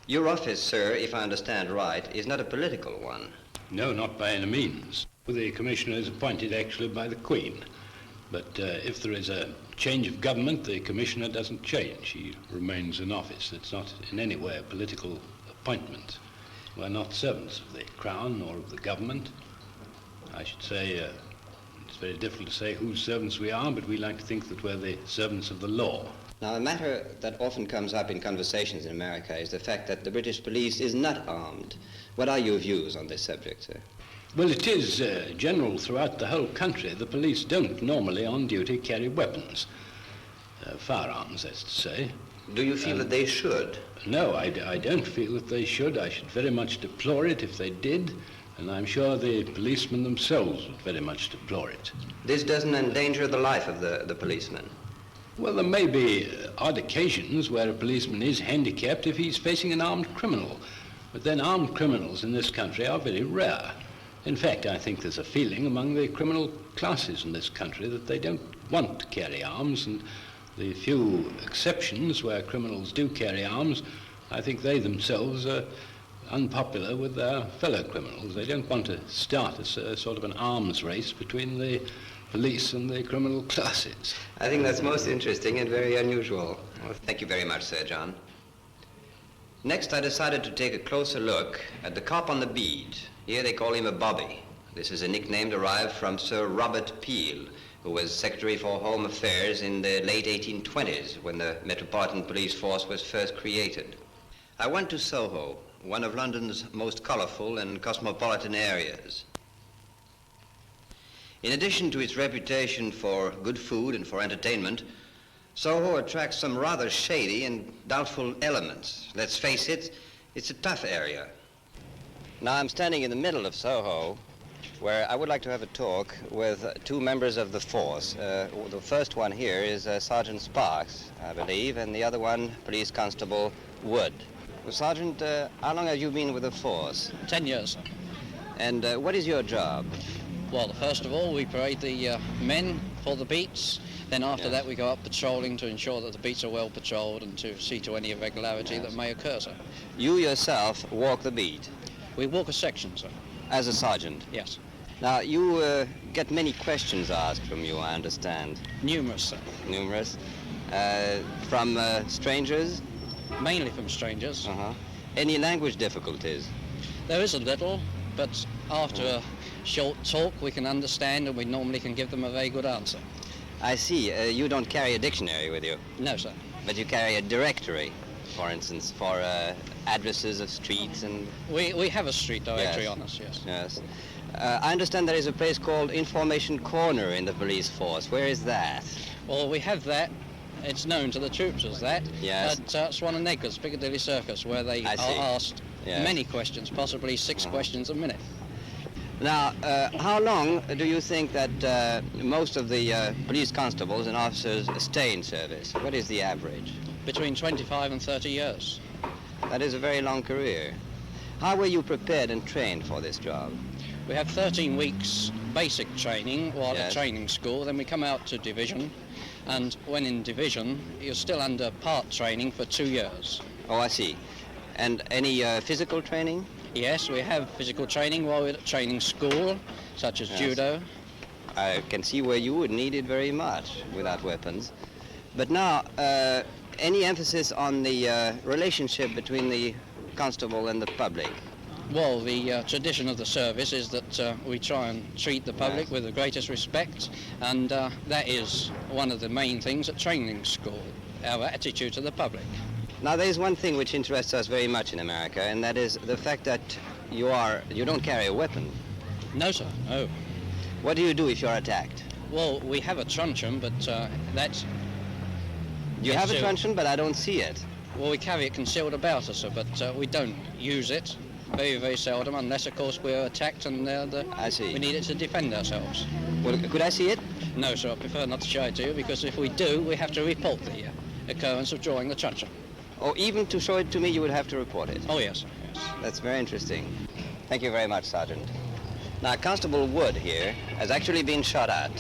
Your office, sir, if I understand right, is not a political one. No, not by any means. The Commissioner is appointed actually by the Queen. But if there is a change of government, the Commissioner doesn't change. He remains in office. It's not in any way a political appointment. We're not servants of the Crown or of the government. I should say it's very difficult to say whose servants we are, but we like to think that we're the servants of the law. Now, a matter that often comes up in conversations in America is the fact that the British police is not armed. What are your views on this subject, sir? Well, it is general throughout the whole country. The police don't normally on duty carry weapons, firearms, that's to say. Do you feel that they should? No, I don't feel that they should. I should very much deplore it if they did, and I'm sure the policemen themselves would very much deplore it. This doesn't endanger the life of the policeman? Well, there may be odd occasions where a policeman is handicapped if he's facing an armed criminal, but then armed criminals in this country are very rare. In fact, I think there's a feeling among the criminal classes in this country that they don't want to carry arms, and the few exceptions where criminals do carry arms, I think they themselves are unpopular with their fellow criminals. They don't want to start a sort of an arms race between the police and the criminal classes. I think that's most interesting and very unusual. Well, thank you very much, Sir John. Next, I decided to take a closer look at the cop on the beat. Here they call him a bobby. This is a nickname derived from Sir Robert Peel, who was Secretary for Home Affairs in the late 1820s when the Metropolitan Police Force was first created. I went to Soho, one of London's most colorful and cosmopolitan areas. In addition to its reputation for good food and for entertainment, Soho attracts some rather shady and doubtful elements. Let's face it, it's a tough area. Now I'm standing in the middle of Soho, where I would like to have a talk with two members of the force. The first one here is Sergeant Sparks, I believe, and the other one, Police Constable Wood. Well, Sergeant, how long have you been with the force? 10 years, sir. And what is your job? Well, first of all, we parade the men for the beats. Then after that, we go up patrolling to ensure that the beats are well patrolled and to see to any irregularity that may occur, sir. You yourself walk the beat? We walk a section, sir. As a sergeant? Yes. Now, you get many questions asked from you, I understand. Numerous, sir. Numerous? From strangers? Mainly from strangers. Uh-huh. Any language difficulties? There is a little, but after a short talk, we can understand and we normally can give them a very good answer. I see. You don't carry a dictionary with you? No, sir. But you carry a directory, for instance, for addresses of streets and... We have a street directory on us, yes. Yes. I understand there is a place called Information Corner in the police force. Where is that? Well, we have that. It's known to the troops as that. Yes. At Swan and Edgar's, Piccadilly Circus, where they are asked many questions, possibly 6 questions a minute. Now, how long do you think that most of the police constables and officers stay in service? What is the average? Between 25 and 30 years. That is a very long career. How were you prepared and trained for this job? We have 13 weeks basic training while at training school, then we come out to division, and when in division, you're still under part training for 2 years. Oh, I see. And any physical training? Yes, we have physical training while we're at training school, such as judo. I can see where you would need it very much without weapons. But now, any emphasis on the relationship between the constable and the public? Well, the tradition of the service is that we try and treat the public with the greatest respect, and that is one of the main things at training school, our attitude to the public. Now, there's one thing which interests us very much in America, and that is the fact that you don't carry a weapon. No, sir, no. What do you do if you're attacked? Well, we have a truncheon, but that's... You have a truncheon, but I don't see it. Well, we carry it concealed about us, sir, but we don't use it. Very, very seldom, unless, of course, we're attacked and I see. We need it to defend ourselves. Well, could I see it? No, sir, I prefer not to show it to you, because if we do, we have to report the occurrence of drawing the truncheon. Oh, even to show it to me, you would have to report it? Oh, yes, yes. That's very interesting. Thank you very much, Sergeant. Now, Constable Wood here has actually been shot at,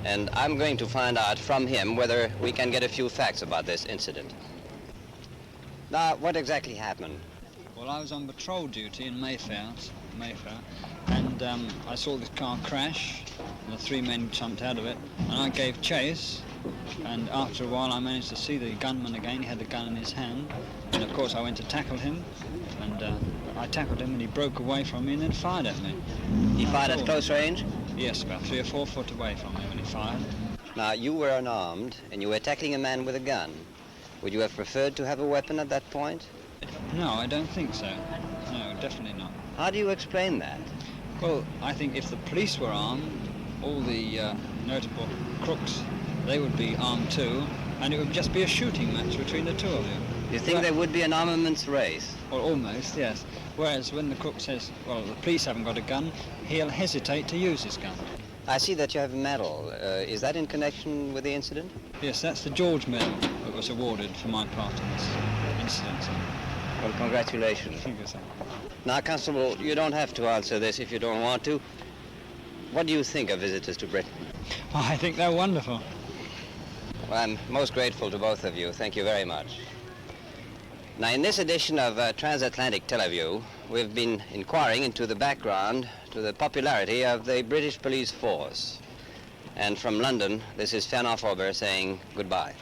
and I'm going to find out from him whether we can get a few facts about this incident. Now, what exactly happened? Well, I was on patrol duty in Mayfair, and I saw this car crash, and the 3 men jumped out of it, and I gave chase, and after a while I managed to see the gunman again. He had the gun in his hand, and of course I went to tackle him, and I tackled him, and he broke away from me and then fired at me. He fired at close range? Yes, about 3 or 4 foot away from me when he fired. Now, you were unarmed, and you were tackling a man with a gun. Would you have preferred to have a weapon at that point? No, I don't think so. No, definitely not. How do you explain that? Well, I think if the police were armed, all the notable crooks, they would be armed too, and it would just be a shooting match between the two of you. You think there would be an armaments race? Well, almost, yes. Whereas when the crook says, well, the police haven't got a gun, he'll hesitate to use his gun. I see that you have a medal. Is that in connection with the incident? Yes, that's the George Medal that was awarded for my part in this incident, sir. Well, congratulations. Thank you, sir. Now, Constable, you don't have to answer this if you don't want to. What do you think of visitors to Britain? Oh, I think they're wonderful. Well, I'm most grateful to both of you. Thank you very much. Now, in this edition of Transatlantic Teleview, we've been inquiring into the background to the popularity of the British police force. And from London, this is Fernand Faubert saying goodbye.